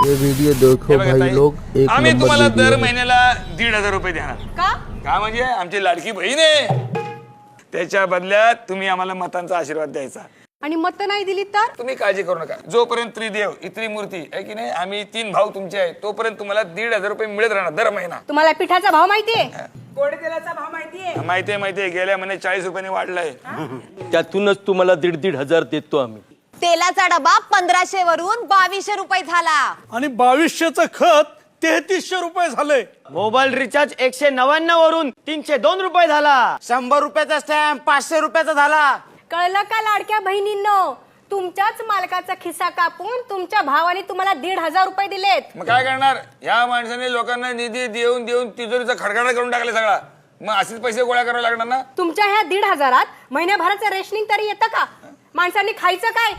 ये वीडियो देखो भाई लोग, एक आम्ही नंबर तुम्हाला वीडियो दर है। महिन्याला 1,500 रुपये देणार. का म्हणजे आमची लाडकी बहीण आहे, त्याच्या बदल्यात तुम्ही आम्हाला मतांचा आशीर्वाद द्यायचा. आणि मत नाही दिली तर तुम्ही काळजी करू नका. जोपर्यंत त्रिदेव इत्री मूर्ती आहे की नाही, आम्ही 3 भाऊ तुमचे आहे, तोपर्यंत तुम्हाला 1,500 रुपये मिळत राहणार दर महिना. तुम्हाला पिठाचा भाव माहितीये? गोडे तेलाचा भाव माहितीये? माहितीये. गेल्या महिन्यात 40 रुपयांनी वाढलाय. त्यातूनच तुम्हाला 1,500 देतो आम्ही. तेलाचा डबा 1500 वरून 2200 रुपये झाला. आणि 2200चं खत 3300 रुपये झाले. मोबाईल रिचार्ज 199 वरून 302 रुपये झाला. 100 रुपयाचा स्टॅम्प 500 रुपयाचा झाला. कळलं का लाडक्या बहिणींनो? तुमच्याच मालकाचा खिस्सा कापून तुमच्या भावाने तुम्हाला 1,500 रुपये दिलेत. मग काय करणार? या माणसाने लोकांना निधी देऊन देऊन तिजोरीचा खडखडा करून टाकला सगळा. मग असेच पैसे गोळा करावे लागणार ना. तुमच्या ह्या 1,500 महिन्याभराचं रेशनिंग तरी येतं का? माणसांनी खायचं काय?